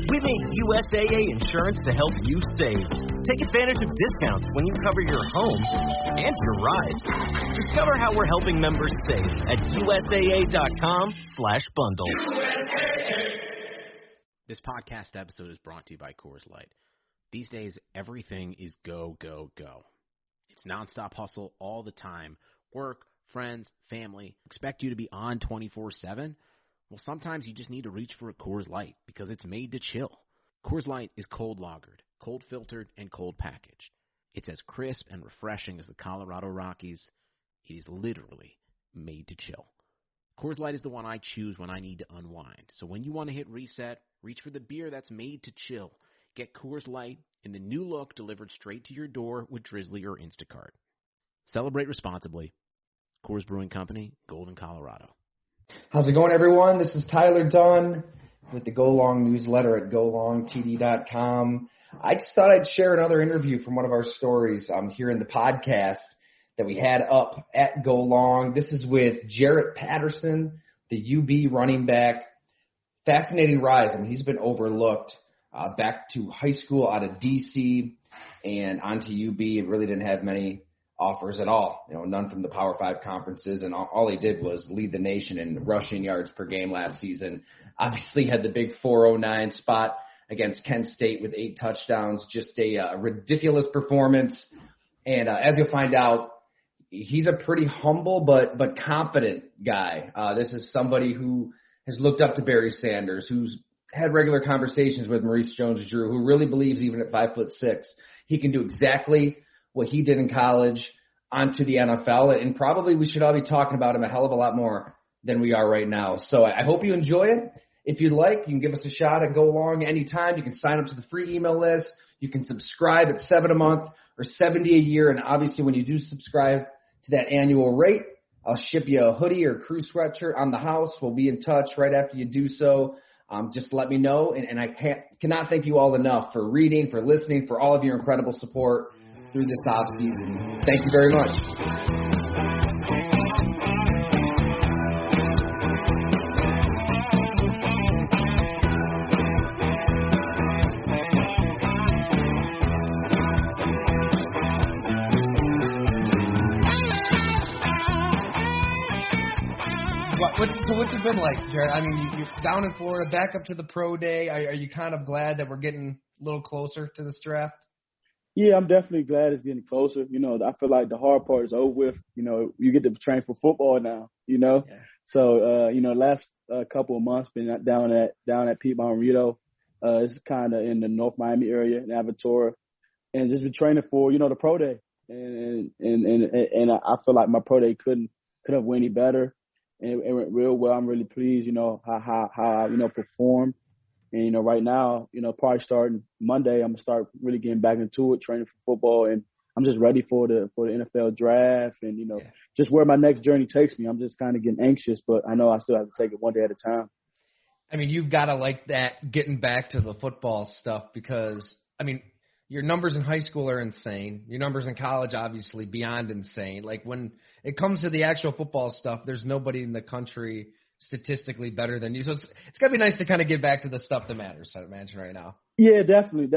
We made USAA insurance to help you save. Take advantage of discounts when you cover your home and your ride. Discover how we're helping members save at USAA.com/bundle. This podcast episode is brought to you by Coors Light. These days, everything is go, go, go. It's nonstop hustle all the time. Work, friends, family expect you to be on 24/7. Well, sometimes you just need to reach for a Coors Light because it's made to chill. Coors Light is cold lagered, cold filtered, and cold packaged. It's as crisp and refreshing as the Colorado Rockies. It is literally made to chill. Coors Light is the one I choose when I need to unwind. So when you want to hit reset, reach for the beer that's made to chill. Get Coors Light in the new look delivered straight to your door with Drizzly or Instacart. Celebrate responsibly. Coors Brewing Company, Golden, Colorado. How's it going, everyone? This is Tyler Dunn with the Go Long newsletter at golongtd.com. I just thought I'd share another interview from one of our stories here in the podcast that we had up at Go Long. This is with Jarrett Patterson, the UB running back. Fascinating rise. I mean, he's been overlooked back to high school out of D.C. and onto UB. It really didn't have many offers at all, none from the Power 5 conferences, and all he did was lead the nation in rushing yards per game last season. Obviously had the big 409 spot against Kent State with 8 touchdowns, just a ridiculous performance. And as you'll find out, he's a pretty humble but confident guy. This is somebody who has looked up to Barry Sanders, who's had regular conversations with Maurice Jones-Drew, who really believes even at 5'6", he can do exactly what he did in college onto the NFL, and probably we should all be talking about him a hell of a lot more than we are right now. So I hope you enjoy it. If you'd like, you can give us a shot at Go Long anytime. You can sign up to the free email list. You can subscribe at $7 a month or $70 a year, and obviously when you do subscribe to that annual rate, I'll ship you a hoodie or crew sweatshirt on the house. We'll be in touch right after you do so. Just let me know, and I cannot thank you all enough for reading, for listening, for all of your incredible support through this off season. Thank you very much. What's it been like, Jared? I mean, you're down in Florida, back up to the pro day. Are you kind of glad that we're getting a little closer to this draft? Yeah, I'm definitely glad it's getting closer. I feel like the hard part is over with. You get to train for football now, Yeah. So, last couple of months been down at Pete Margarito. It's kind of in the North Miami area in Aventura, and just been training for, the pro day. And I feel like my pro day couldn't have went any better. And it went real well. I'm really pleased, how I, performed. And, right now, probably starting Monday, I'm going to start really getting back into it, training for football. And I'm just ready for the NFL draft and, just where my next journey takes me. I'm just kind of getting anxious, but I know I still have to take it one day at a time. I mean, you've got to like that getting back to the football stuff because, I mean, your numbers in high school are insane. Your numbers in college, obviously, beyond insane. Like when it comes to the actual football stuff, there's nobody in the country statistically better than you. So it's got to be nice to kind of get back to the stuff that matters, I imagine, right now. Yeah, definitely.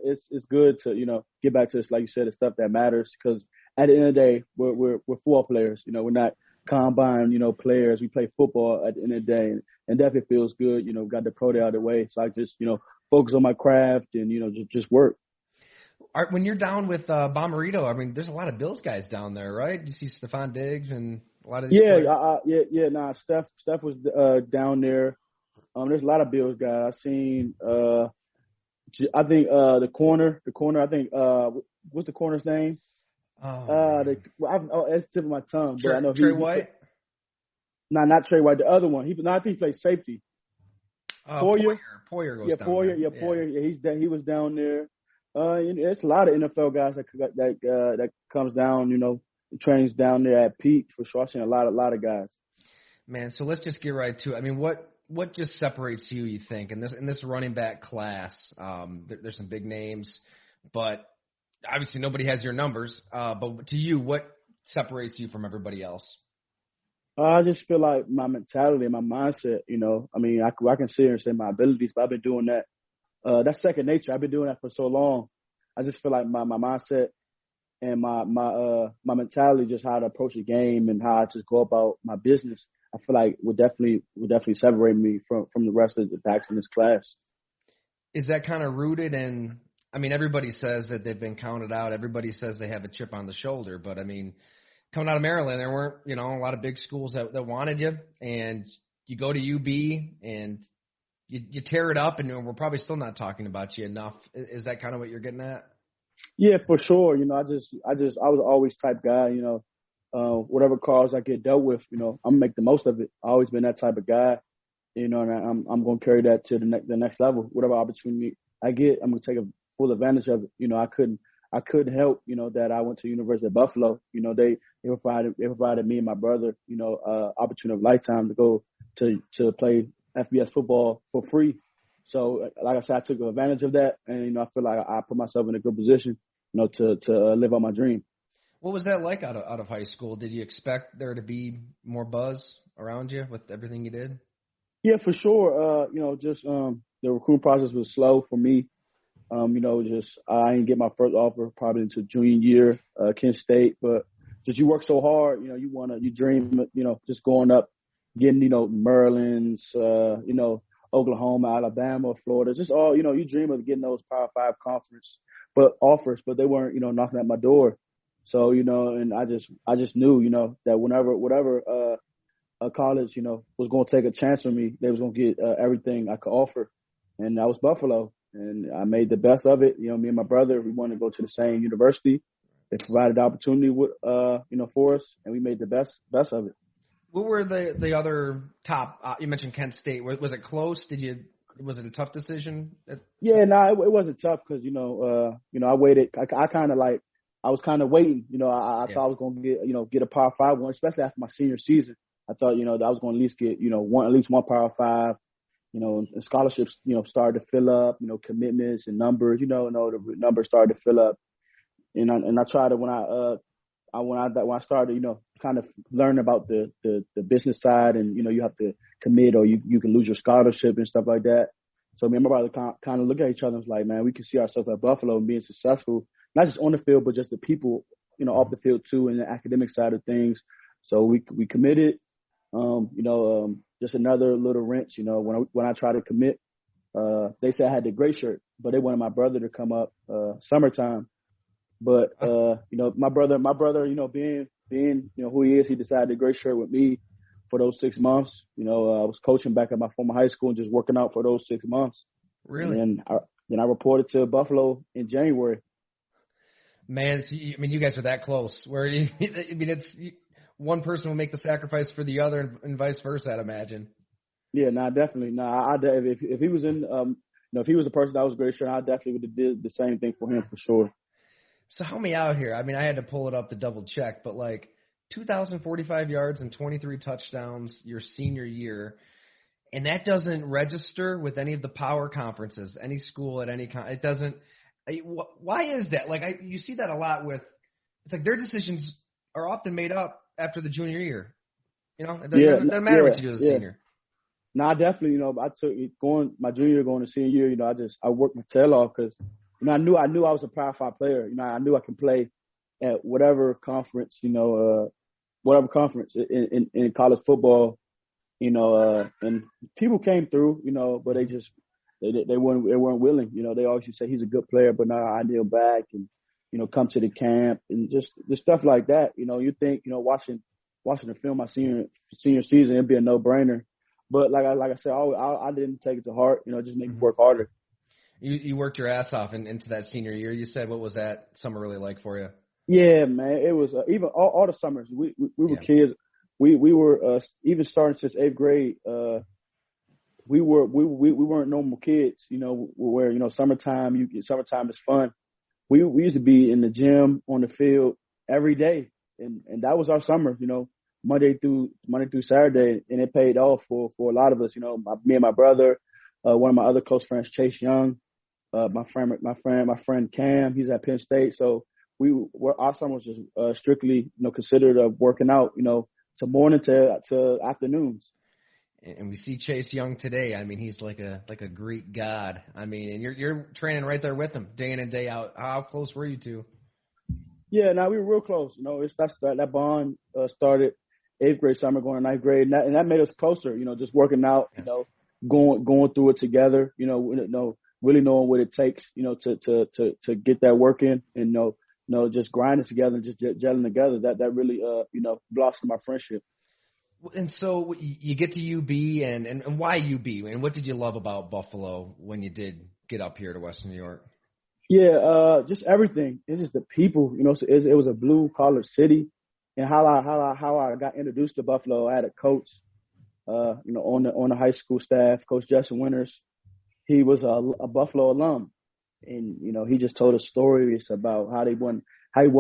It's good to, get back to this, like you said, the stuff that matters because at the end of the day, we're football players. We're not combine, players. We play football at the end of the day and definitely feels good. Got the pro day out of the way. So I just, focus on my craft and, just work. When you're down with Bomarito, I mean, there's a lot of Bills guys down there, right? You see Stephon Diggs and a lot of these players. Steph was down there. There's a lot of Bills guys. I seen, I think the corner. I think what's the corner's name? It's the tip of my tongue. But I know Trey White. No, not Trey White. The other one. I think he plays safety. Poyer goes down Poyer. there. Poyer. Yeah, he was down there. It's a lot of NFL guys that comes down, trains down there at Pete for sure. I've seen a lot of guys. Man, so let's just get right to it. I mean, what just separates you think, in this running back class? There's some big names, but obviously nobody has your numbers. But to you, what separates you from everybody else? I just feel like my mentality and my mindset, I mean, I can sit here and say my abilities, but I've been doing that that's second nature. I've been doing that for so long. I just feel like my mindset and my mentality, just how to approach a game and how I just go about my business, I feel like would definitely separate me from the rest of the backs in this class. Is that kind of rooted in, I mean, everybody says that they've been counted out. Everybody says they have a chip on the shoulder. But, I mean, coming out of Maryland, there weren't, a lot of big schools that wanted you. And you go to UB and you tear it up, and we're probably still not talking about you enough. Is that kind of what you're getting at? Yeah, for sure. I was always type guy, whatever calls I get dealt with, I'm gonna make the most of it. I always been that type of guy, and I'm gonna carry that to the next level. Whatever opportunity I get, I'm gonna take a full advantage of it. I couldn't help, that I went to University of Buffalo. They provided me and my brother, opportunity of lifetime to go to play FBS football for free. So, like I said, I took advantage of that, and I feel like I put myself in a good position, to live out my dream. What was that like out of high school? Did you expect there to be more buzz around you with everything you did? Yeah, for sure. The recruiting process was slow for me. I didn't get my first offer probably until junior year, Kent State. But just you work so hard, you dream, just going up, getting, Maryland's, Oklahoma, Alabama, Florida, just all, you dream of getting those Power 5 conference offers, but they weren't, knocking at my door. So, and I just knew, that whatever a college, was going to take a chance on me, they was going to get everything I could offer. And that was Buffalo. And I made the best of it. Me and my brother, we wanted to go to the same university. They provided the opportunity for us, and we made the best of it. What were the other top? You mentioned Kent State. Was it close? Was it a tough decision? Yeah, it wasn't tough because I waited. I was kind of waiting. I thought I was going to get a Power 5 one, especially after my senior season. I thought that I was going to at least get at least one Power 5. And scholarships started to fill up. Commitments and numbers. The numbers started to fill up. And I tried to when I started, kind of learn about the business side, and you have to commit, or you can lose your scholarship and stuff like that. So me and my brother kind of look at each other and was like, man, we can see ourselves at Buffalo and being successful, not just on the field, but just the people, off the field too, and the academic side of things. So we committed. Just another little wrench. When I tried to commit, they said I had the gray shirt, but they wanted my brother to come up summertime. But my brother, being who he is, he decided to gray shirt with me for those 6 months. I was coaching back at my former high school and just working out for those 6 months. Really? And then I reported to Buffalo in January. Man, you guys are that close. It's one person will make the sacrifice for the other, and vice versa, I'd imagine. Yeah, definitely. If he was in, if he was a person that was gray shirt, I definitely would have did the same thing for him for sure. So help me out here. I had to pull it up to double check, but 2,045 yards and 23 touchdowns your senior year, and that doesn't register with any of the power conferences, any school at any – it doesn't – why is that? You see that a lot with – it's like their decisions are often made up after the junior year. It doesn't matter what you do as a senior. I definitely, I took my junior year going to senior year, I worked my tail off because – I knew I was a Power 5 player. I knew I can play at whatever conference, in college football, and people came through, but they weren't willing. They always say he's a good player, but now I kneel back and, come to the camp and just stuff like that. You think, watching the film my senior season, it'd be a no-brainer. But like I said, I didn't take it to heart, just make me work harder. You worked your ass off into that senior year. You said, what was that summer really like for you? Yeah, man, it was even all the summers. We were kids. We were even starting since 8th grade. We weren't normal kids. Where summertime is fun. We used to be in the gym on the field every day, and that was our summer. Monday through Saturday, and it paid off for a lot of us. Me and my brother, one of my other close friends, Chase Young. My friend Cam, he's at Penn State. So our summer was just strictly, considered working out, to morning to afternoons. And we see Chase Young today. I mean, he's like a Greek god. I mean, and you're training right there with him day in and day out. How close were you two? Yeah, we were real close. You know, that bond started 8th grade summer, going to 9th grade, and that made us closer. You know, just working out. You know, going through it together. You know, really knowing what it takes. You know, to get that work in, and just grinding together, and just gelling together. That really blossomed our friendship. And so you get to UB, and why UB? And what did you love about Buffalo when you did get up here to Western New York? Yeah, just everything. It's just the people. You know, so it was a blue collar city, and how I got introduced to Buffalo. I had a coach, on the high school staff, Coach Justin Winters. He was a Buffalo alum, and he just told us stories about how he won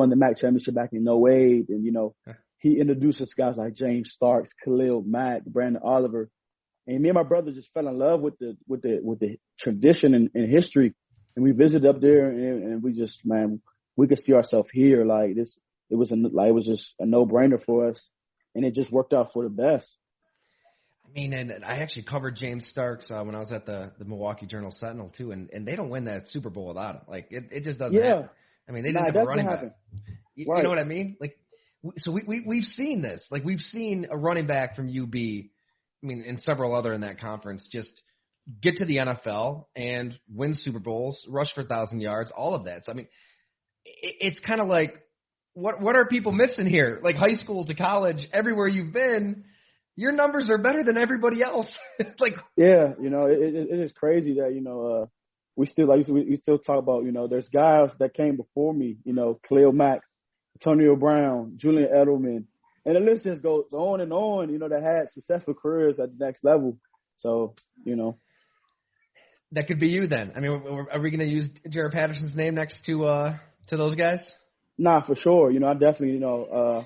the MAC championship back in '08, and he introduced us guys like James Starks, Khalil Mack, Brandon Oliver, and me and my brother just fell in love with the tradition and history. And we visited up there, and we just, we could see ourselves here. Like this, it was just a no-brainer for us, and it just worked out for the best. I mean, and I actually covered James Starks when I was at the Milwaukee Journal-Sentinel too, and they don't win that Super Bowl without him. Like it just doesn't happen. I mean, they didn't have a running back. You know what I mean? Like, so we've seen this. Like, we've seen a running back from UB, I mean, and several other in that conference, just get to the NFL and win Super Bowls, rush for 1,000 yards, all of that. So, I mean, it's kind of like, what are people missing here? Like high school to college, everywhere you've been, your numbers are better than everybody else. Like, yeah, it is crazy that, we still talk about, there's guys that came before me, Khalil Mack, Antonio Brown, Julian Edelman, and the list just goes on and on, that had successful careers at the next level. So, That could be you then. I mean, are we going to use Jared Patterson's name next to those guys? Nah, for sure. I definitely,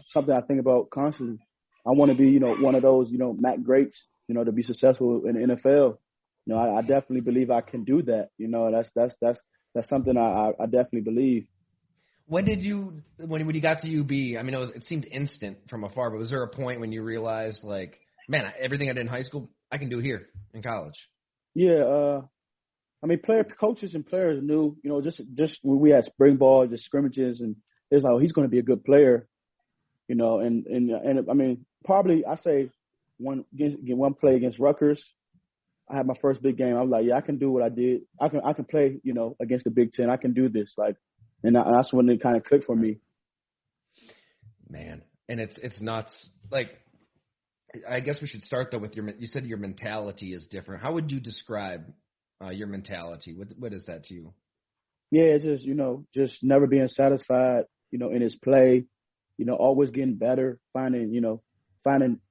something I think about constantly. I want to be, one of those, MAC greats, to be successful in the NFL. I definitely believe I can do that. That's something I definitely believe. When you got to UB, I mean, it seemed instant from afar, but was there a point when you realized, like, man, everything I did in high school, I can do here in college? Yeah, I mean, coaches and players knew, just when we had spring ball, just scrimmages, and it's like, oh, he's going to be a good player, and I mean, probably I say one play against Rutgers, I had my first big game. I was like, yeah, I can do what I did. I can play, against the Big Ten. I can do this, like. And that's when it kind of clicked for me. Man, and it's nuts. Like, I guess we should start though with you said your mentality is different. How would you describe your mentality? What is that to you? Yeah, it's just just never being satisfied. In his play. Always getting better. Finding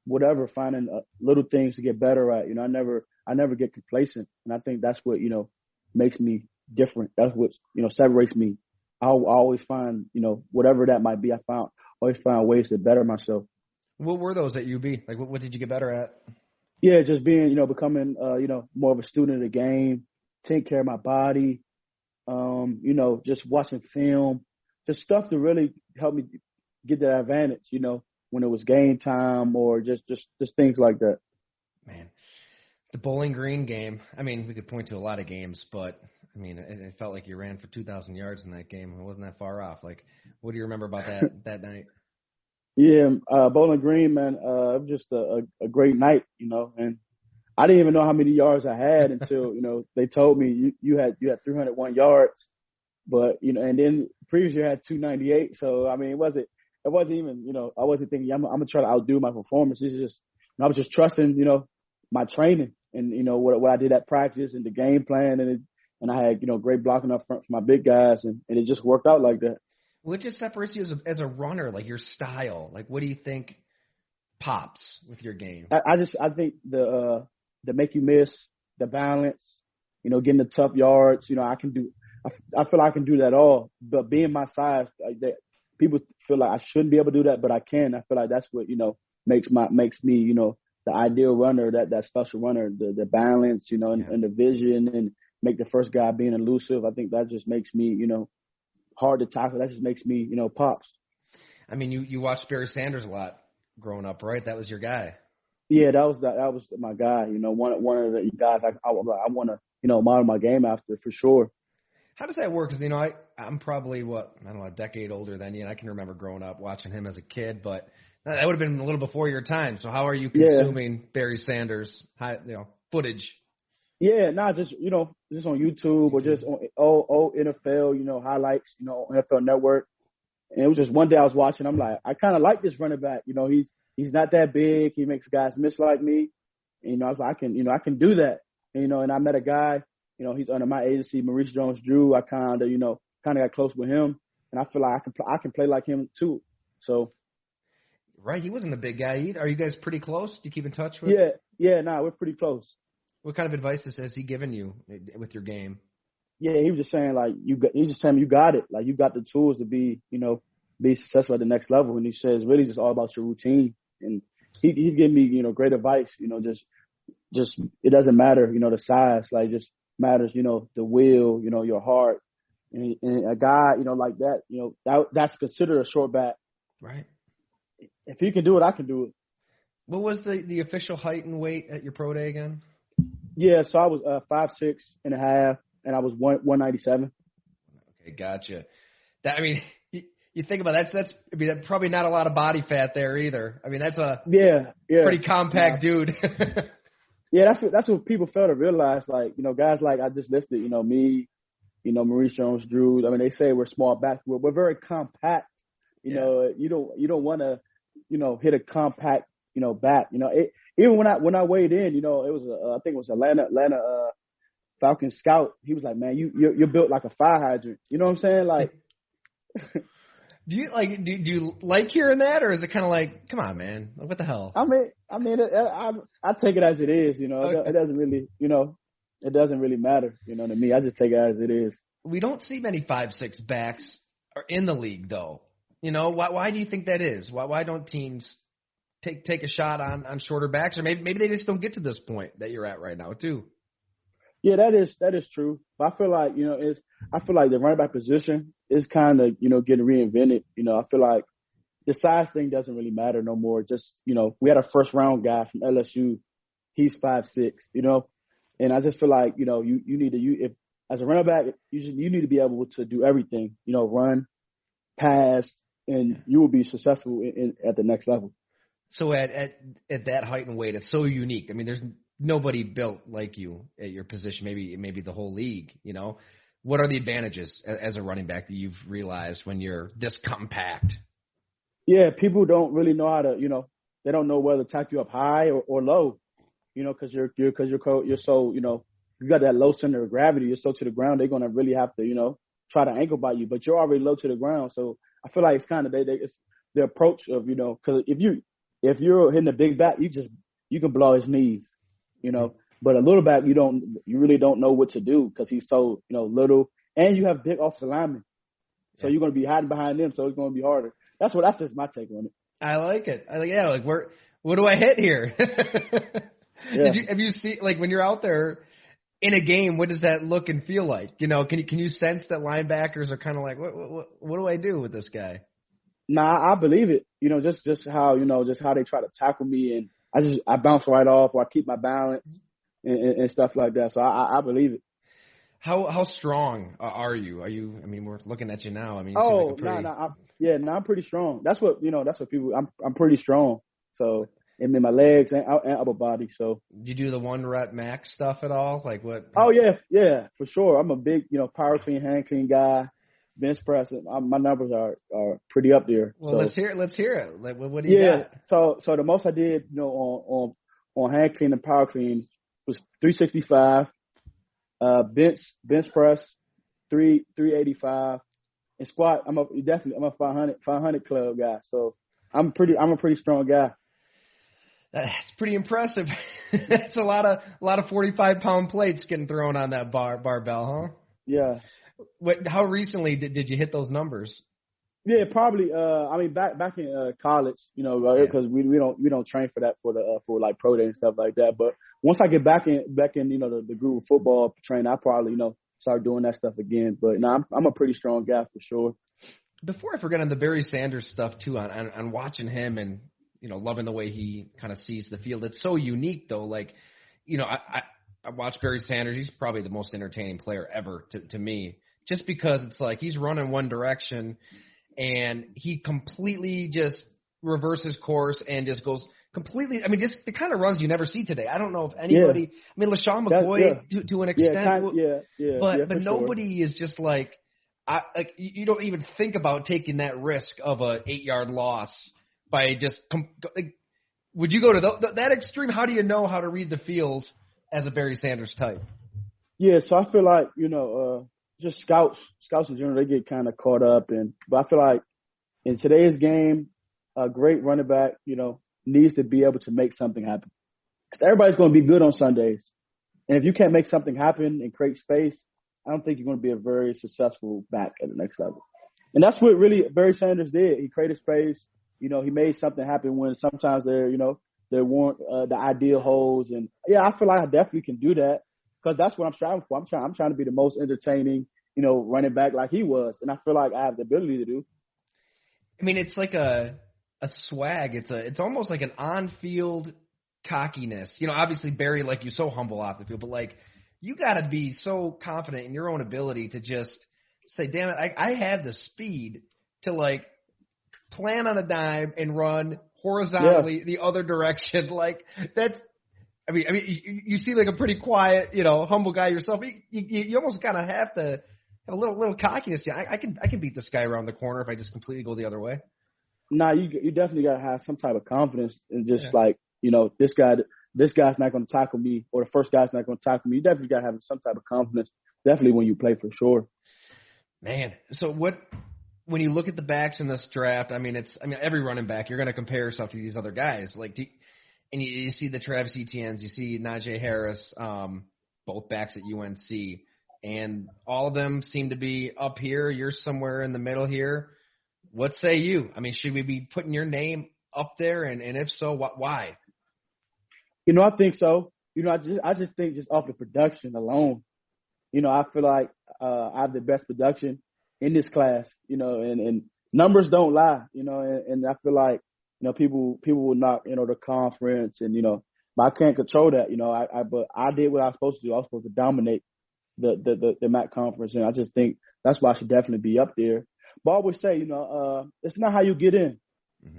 little things to get better at. I never get complacent, and I think that's what makes me different. That's what separates me. I always find, whatever that might be, always find ways to better myself. What were those at UB? Like, what did you get better at? Yeah, just being, becoming, more of a student of the game, taking care of my body, just watching film, just stuff to really help me get that advantage, when it was game time or just things like that. Man, the Bowling Green game, I mean, we could point to a lot of games, but – I mean, it felt like you ran for 2,000 yards in that game. It wasn't that far off. Like, what do you remember about that night? Yeah, Bowling Green, man, it was just a great night, and I didn't even know how many yards I had until, they told me you had 301 yards, but, and then previous year I had 298. So, I mean, it wasn't even, I wasn't thinking I'm going to try to outdo my performance. It's just, I was just trusting, my training and, what I did at practice and the game plan and I had, great blocking up front for my big guys, and it just worked out like that. What just separates you as a runner, like your style? Like, what do you think pops with your game? I think the make you miss, the balance, getting the tough yards. I can do. I feel I can do that all. But being my size, like that, people feel like I shouldn't be able to do that, but I can. I feel like that's what makes me the ideal runner, that special runner, the balance, and the vision and make the first guy being elusive. I think that just makes me, hard to tackle. That just makes me, pops. I mean, you watched Barry Sanders a lot growing up, right? That was your guy. Yeah, that was my guy. You know, one of the guys I want to model my game after for sure. How does that work? Because I'm probably a decade older than you, and I can remember growing up watching him as a kid, but that would have been a little before your time. So how are you consuming Barry Sanders footage? Yeah, not just just on YouTube or just on old NFL highlights on NFL Network. And it was just one day I was watching. I'm like, I kind of like this running back. He's not that big. He makes guys miss like me. And, I was like, I can do that. And I met a guy. He's under my agency, Maurice Jones-Drew. I kind of got close with him, and I feel like I can play like him too. So. Right, he wasn't a big guy either. Are you guys pretty close? Do you keep in touch with? Yeah, we're pretty close. What kind of advice has he given you with your game? Yeah, he was just saying he's just telling me you got it. Like you got the tools to be successful at the next level. And he says really just all about your routine. And he's giving me great advice. Just it doesn't matter the size. Like just matters the will. Your heart. And a guy like that that's considered a short back. Right. If he can do it, I can do it. What was the official height and weight at your pro day again? Yeah, so I was 5'6.5", and I was 197. Okay, gotcha. You think about that, that's probably not a lot of body fat there either. I mean, that's a pretty compact dude. Yeah, that's what people fail to realize. Like, guys like I just listed, me, Maurice Jones-Drew. I mean, they say we're small backs. We're very compact. You don't want to, hit a compact, back. Even when I weighed in, it was I think it was Atlanta Falcon scout. He was like, man, you're built like a fire hydrant. You know what I'm saying? Like, do you like hearing that, or is it kind of like, come on, man, what the hell? I take it as it is. Okay. It doesn't really, it doesn't really matter, to me. I just take it as it is. We don't see many 5'6" backs in the league, though. Why do you think that is? Why don't teams take a shot on shorter backs, or maybe they just don't get to this point that you're at right now too? Yeah, that is true. But I feel like I feel like the running back position is kind of getting reinvented. I feel like the size thing doesn't really matter no more. Just we had a first round guy from LSU, he's 5'6", and I just feel like you need to if as a running back you need to be able to do everything. Run, pass, and you will be successful at the next level. So at that height and weight, it's so unique. I mean, there's nobody built like you at your position, maybe the whole league. What are the advantages as a running back that you've realized when you're this compact? Yeah, people don't really know how to, they don't know whether to tack you up high or low, because you're so, you got that low center of gravity. You're so to the ground, they're gonna really have to, try to ankle bite you, but you're already low to the ground. So I feel like it's kind of it's the approach of because if you're hitting a big back, you can blow his knees, But a little back, you really don't know what to do because he's so little, and you have big offensive linemen, so you're gonna be hiding behind them, so it's gonna be harder. That's just my take on it. I like it. What do I hit here? Yeah. Have you seen when you're out there in a game, what does that look and feel like? Can you sense that linebackers are kind of like, what do I do with this guy? Nah, I believe it. Just how they try to tackle me, and I bounce right off, or I keep my balance and stuff like that. So I believe it. How strong are you? I mean, we're looking at you now. I mean, I'm pretty strong. That's what people. I'm pretty strong. So. And then my legs and upper body. So. Do you do the 1 rep max stuff at all? Like what? Oh yeah, for sure. I'm a big power clean, hand clean guy. Bench press. My numbers are pretty up there. Well, so. let's hear it. Like what do you got? So the most I did on hand clean and power clean was 365. Bench press 385, and squat. I'm a 500 club guy. So I'm a pretty strong guy. That's pretty impressive. That's a lot of 45-pound plates getting thrown on that barbell, huh? Yeah. How recently did you hit those numbers? Yeah, probably. Back in college, because we don't train for that for like pro day and stuff like that. But once I get back in the group of football training, I probably start doing that stuff again. But no, I'm a pretty strong guy for sure. Before I forget on the Barry Sanders stuff too, on watching him and loving the way he kind of sees the field. It's so unique, though. Like, I watch Barry Sanders. He's probably the most entertaining player ever to me, just because it's like he's running one direction and he completely just reverses course and just goes completely. I mean, just the kind of runs you never see today. I don't know if anybody. Yeah. I mean, LaShawn McCoy to an extent, but nobody is just like. You don't even think about taking that risk of a 8-yard loss by just. Would you go to that extreme? How do you know how to read the field as a Barry Sanders type? Yeah, so I feel like just scouts in general, they get kind of caught up but I feel like in today's game, a great running back, needs to be able to make something happen. Because everybody's going to be good on Sundays, and if you can't make something happen and create space, I don't think you're going to be a very successful back at the next level. And that's what really Barry Sanders did. He created space. He made something happen when sometimes there weren't the ideal holes. And, yeah, I feel like I definitely can do that because that's what I'm striving for. I'm trying to be the most entertaining, running back like he was. And I feel like I have the ability to do. I mean, it's like a swag. It's almost like an on-field cockiness. Obviously Barry, like, you're so humble off the field, but, like, you got to be so confident in your own ability to just say, damn it, I have the speed to, like, plan on a dime and run horizontally the other direction. Like, that's – I mean, you seem like a pretty quiet, humble guy yourself. You almost kind of have to have a little cockiness. Yeah, I can beat this guy around the corner if I just completely go the other way. Nah, you definitely got to have some type of confidence and just like, this guy's not going to tackle me, or the first guy's not going to tackle me. You definitely got to have some type of confidence, definitely when you play for sure. Man, so when you look at the backs in this draft, every running back, you're going to compare yourself to these other guys. Like, and you see the Travis Etiennes, you see Najee Harris, both backs at UNC, and all of them seem to be up here. You're somewhere in the middle here. What say you? I mean, should we be putting your name up there, and if so, why? I think so. I just think just off the production alone, I feel like I have the best production in this class, and numbers don't lie, and I feel like, people will knock, the conference and, but I can't control that, but I did what I was supposed to do. I was supposed to dominate the MAC conference, and I just think that's why I should definitely be up there. But I always say, it's not how you get in,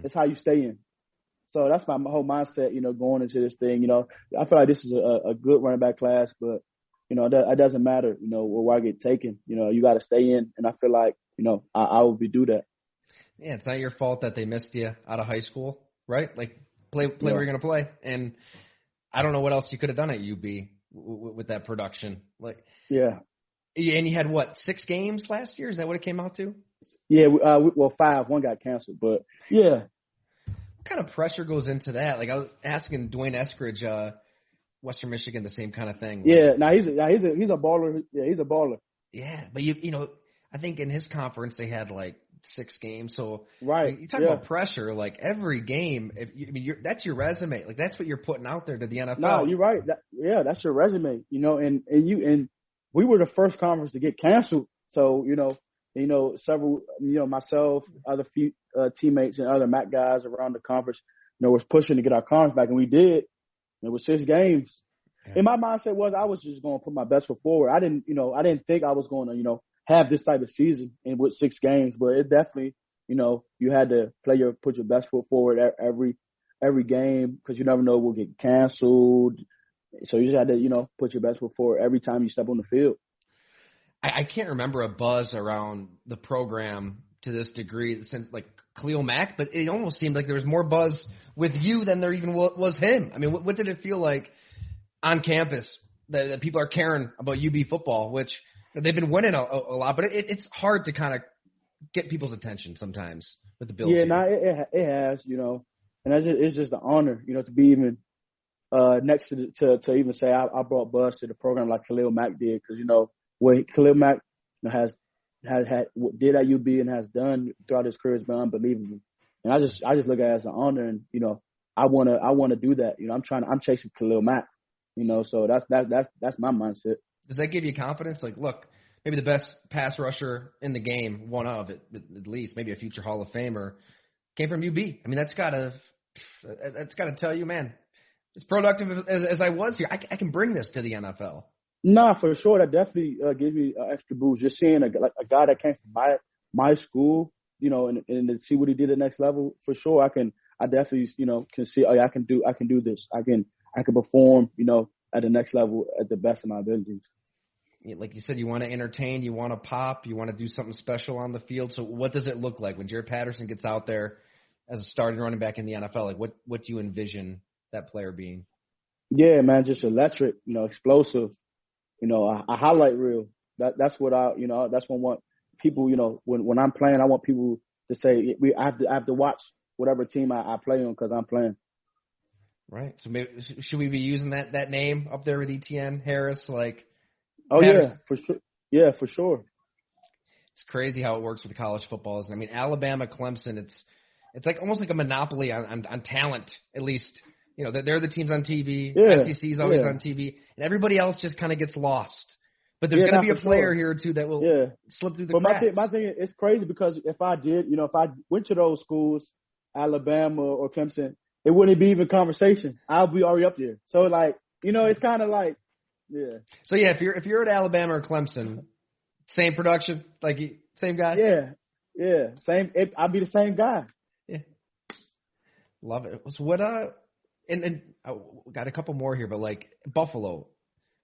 it's how you stay in. So that's my whole mindset, going into this thing. I feel like this is a good running back class, but, it doesn't matter, where I get taken. You got to stay in, and I feel like, I will do that. Yeah, it's not your fault that they missed you out of high school, right? Like, play where you're going to play. And I don't know what else you could have done at UB with that production. Like, yeah. And you had, 6 games last year? Is that what it came out to? Yeah, 5. One got canceled, but, yeah. What kind of pressure goes into that? Like, I was asking Dwayne Eskridge, Western Michigan, the same kind of thing. Yeah, he's a baller. Yeah, he's a baller. Yeah, but I think in his conference they had 6 games. So right, you talk about pressure. Like every game, that's your resume. Like that's what you're putting out there to the NFL. No, you're right. That's your resume. And we were the first conference to get canceled. So several, myself, other few teammates and other MAC guys around the conference, was pushing to get our conference back, and we did. It was 6 games. Yeah. And my mindset was I was just going to put my best foot forward. I didn't think I was going to, have this type of season and with 6 games, but it definitely, you had to put your best foot forward every game because you never know we'll get canceled. So you just had to, put your best foot forward every time you step on the field. I can't remember a buzz around the program to this degree since Khalil Mack, but it almost seemed like there was more buzz with you than there even was him. I mean, what did it feel like on campus that people are caring about UB football, which they've been winning a lot, but it's hard to kind of get people's attention sometimes with the Bills. Yeah, it has, and it's just an honor, to be even next to even say I brought buzz to the program like Khalil Mack did, because what Khalil Mack has did at UB and has done throughout his career has been unbelievable. And I just look at it as an honor, and I wanna do that. I'm chasing Khalil Mack. So that's my mindset. Does that give you confidence? Like, look, maybe the best pass rusher in the game, one of it at least, maybe a future Hall of Famer, came from UB. I mean, that's gotta That's got to tell you, man, as productive as I was here, I can bring this to the NFL. Nah, for sure. That definitely gives me an extra boost. Just seeing a guy that came from my school, and to see what he did at the next level, for sure. I definitely, can see, I can do this. I can perform, at the next level at the best of my abilities. Like you said, you want to entertain, you want to pop, you want to do something special on the field. So what does it look like when Jaret Patterson gets out there as a starting running back in the NFL? Like what do you envision that player being? Yeah, man, just electric, explosive, a highlight reel. That's what that's what I want people, when I'm playing, I want people to say I have to watch whatever team I play on because I'm playing. Right. So maybe, should we be using that name up there with Etienne Harris? Like, oh Patterson? Yeah, for sure. Yeah, for sure. It's crazy how it works with college football. I mean, Alabama, Clemson. It's like almost like a monopoly on talent. At least they're the teams on TV. Yeah, SEC's always on TV, and everybody else just kind of gets lost. But there's going to be a player here or two that will slip through the cracks. But my thing is, it's crazy because if I went to those schools, Alabama or Clemson, it wouldn't be even conversation. I'll be already up there. So it's kind of like, yeah. So yeah, if you're at Alabama or Clemson, same production, like same guy. Yeah, same. I'll be the same guy. Yeah, love it. So what? And got a couple more here, but like Buffalo,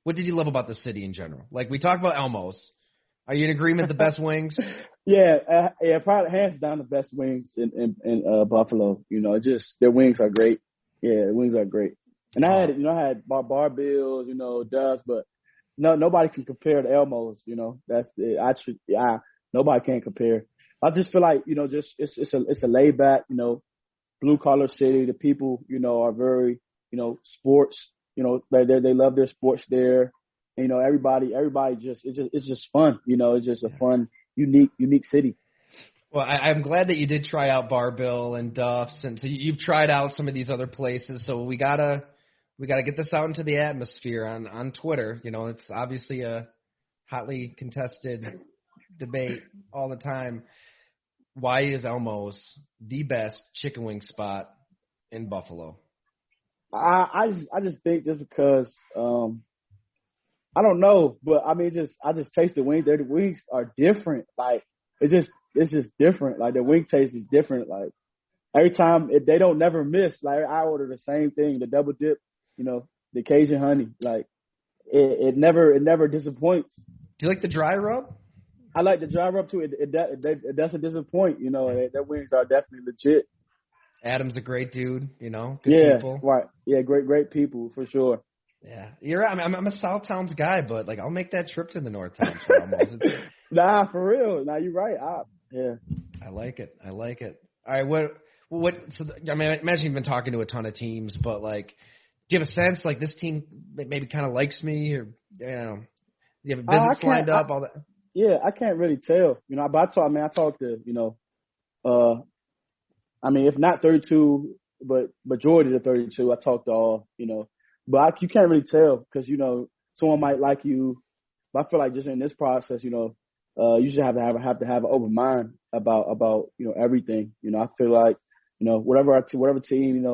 what did you love about the city in general? Like we talked about Elmo's. Are you in agreement? The best wings? Yeah, probably hands down the best wings in Buffalo. Just their wings are great. Yeah, the wings are great. And I had bar bills, Dubs, but nobody can compare to Elmo's. That's it. Nobody can compare. I just feel like just it's a laid back, blue collar city. The people, are very, sports. They love their sports there. And, everybody it's just fun. It's just a fun, unique city. Well, I'm glad that you did try out Bar Bill and Duff's, and so you've tried out some of these other places. So we gotta get this out into the atmosphere on Twitter. It's obviously a hotly contested debate all the time. Why is Elmo's the best chicken wing spot in Buffalo? I just think just because I don't know, but I mean I just taste the wings. The wings are different. Like it's just different. Like the wing taste is different. Like every time they don't never miss. Like I order the same thing, the double dip, the Cajun honey. Like it never disappoints. Do you like the dry rub? I like the dry rub too. It doesn't disappoint. Their wings are definitely legit. Adam's a great dude. Good people. Right. Yeah, great people for sure. Yeah, you're right. I'm a South Towns guy, but I'll make that trip to the North Towns. Nah, for real. Nah, you're right. Yeah. I like it. All right, what? So I imagine you've been talking to a ton of teams, but do you have a sense this team maybe kind of likes me, or do you have visits lined up? All that. Yeah, I can't really tell. But I talked to if not 32, but majority of the 32, I talked to all. But you can't really tell because, someone might like you. But I feel like just in this process, you should have to have an open mind about everything. I feel like, whatever team,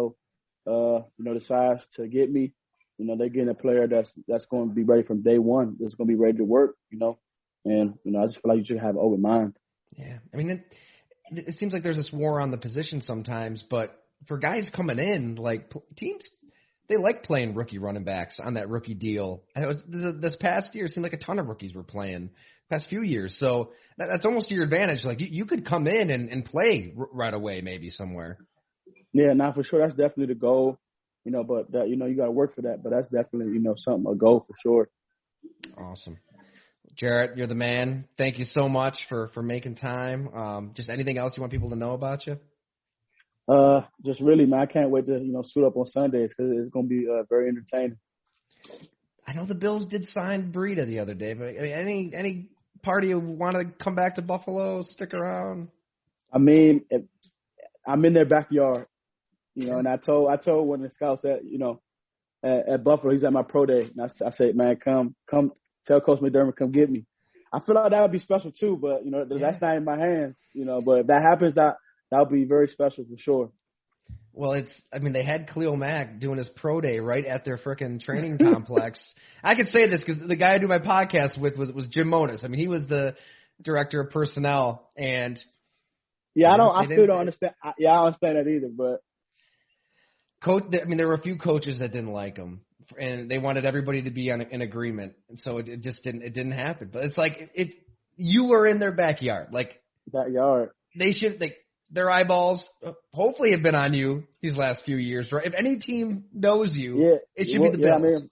decides to get me, they're getting a player that's going to be ready from day one. That's going to be ready to work, And, I just feel like you should have an open mind. Yeah. It seems like there's this war on the position sometimes, but for guys coming in, teams – they like playing rookie running backs on that rookie deal. This past year, it seemed like a ton of rookies were playing past few years. So that's almost to your advantage. You could come in and play right away maybe somewhere. Yeah, for sure. That's definitely the goal. But that, you got to work for that. But that's definitely, something, a goal for sure. Awesome. Jaret, you're the man. Thank you so much for making time. Just anything else you want people to know about you? Just really, man, I can't wait to, suit up on Sundays because it's going to be very entertaining. I know the Bills did sign Breida the other day, but any party who want to come back to Buffalo, stick around? I'm in their backyard, and I told one of the scouts that, at Buffalo, he's at my pro day, and I said, man, come tell Coach McDermott, come get me. I feel like that would be special too, but, that's not in my hands, but if that happens, that would be very special for sure. Well, they had Khalil Mack doing his pro day right at their frickin' training complex. I could say this because the guy I do my podcast with was Jim Monas. I mean, he was the director of personnel, and I still don't understand. I don't understand that either. But there were a few coaches that didn't like him, and they wanted everybody to be in agreement, and so it just didn't happen. But it's like if you were in their backyard, they should their eyeballs hopefully have been on you these last few years, right? If any team knows you, it should be the Bills.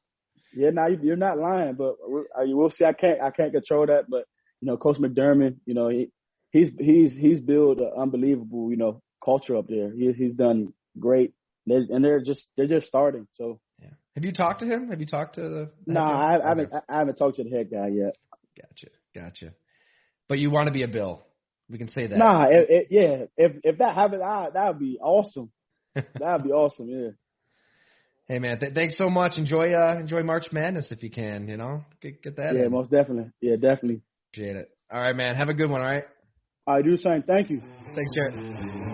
You're not lying, but we'll see. I can't control that, but Coach McDermott, he's built an unbelievable, culture up there. He's done great, and they're just starting. So, yeah. Have you talked to him? Have you talked to the? No, I haven't talked to the head guy yet. Gotcha. But you want to be a Bill? We can say that. Nah, if that happens, that would be awesome. That would be awesome. Yeah. Hey man, thanks so much. Enjoy March Madness if you can. Get that. Yeah, in. Most definitely. Yeah, definitely. Appreciate it. All right, man. Have a good one. All right. I do the same. Thank you. Thanks, Jared.